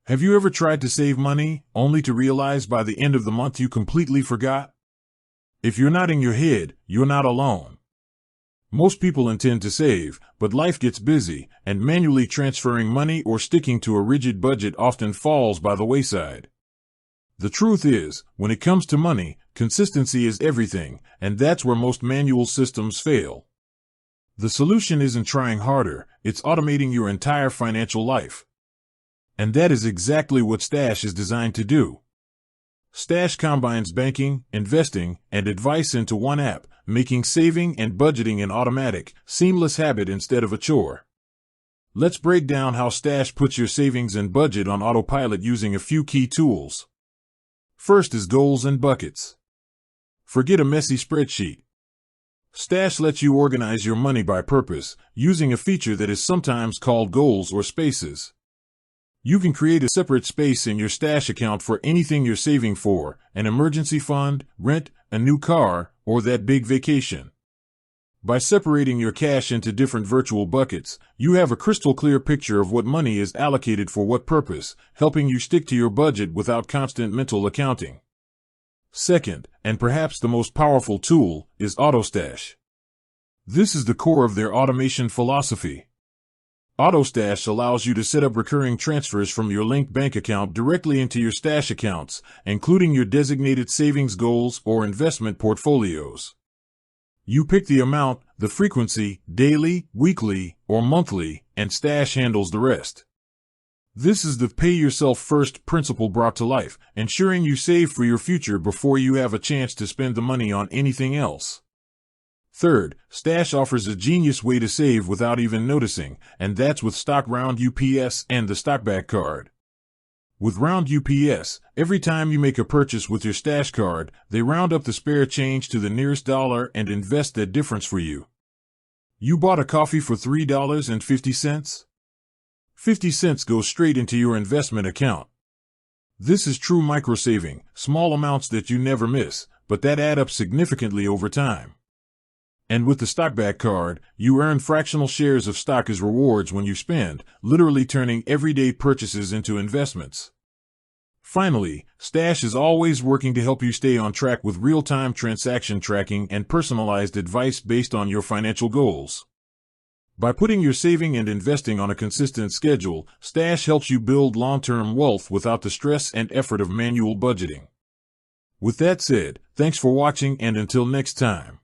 Have you ever tried to save money, only to realize by the end of the month you completely forgot? If you're nodding your head, you're not alone. Most people intend to save, but life gets busy, and manually transferring money or sticking to a rigid budget often falls by the wayside. The truth is, when it comes to money, consistency is everything, and that's where most manual systems fail. The solution isn't trying harder, it's automating your entire financial life. And that is exactly what Stash is designed to do. Stash combines banking, investing, and advice into one app, making saving and budgeting an automatic, seamless habit instead of a chore. Let's break down how Stash puts your savings and budget on autopilot using a few key tools. First is goals and buckets. Forget a messy spreadsheet. Stash lets you organize your money by purpose, using a feature that is sometimes called goals or spaces. You can create a separate space in your Stash account for anything you're saving for, an emergency fund, rent, a new car, or that big vacation. By separating your cash into different virtual buckets, you have a crystal clear picture of what money is allocated for what purpose, helping you stick to your budget without constant mental accounting. Second, and perhaps the most powerful tool, is AutoStash. This is the core of their automation philosophy. AutoStash allows you to set up recurring transfers from your linked bank account directly into your Stash accounts, including your designated savings goals or investment portfolios. You pick the amount, the frequency, daily, weekly, or monthly, and Stash handles the rest. This is the pay-yourself-first principle brought to life, ensuring you save for your future before you have a chance to spend the money on anything else. Third, Stash offers a genius way to save without even noticing, and that's with stock roundups and the stockback card. With roundups, every time you make a purchase with your Stash card, they round up the spare change to the nearest dollar and invest that difference for you. You bought a coffee for $3.50? 50 cents goes straight into your investment account. This is true microsaving, small amounts that you never miss, but that add up significantly over time. And with the stockback card, you earn fractional shares of stock as rewards when you spend, literally turning everyday purchases into investments. Finally, Stash is always working to help you stay on track with real-time transaction tracking and personalized advice based on your financial goals. By putting your saving and investing on a consistent schedule, Stash helps you build long-term wealth without the stress and effort of manual budgeting. With that said, thanks for watching, and until next time.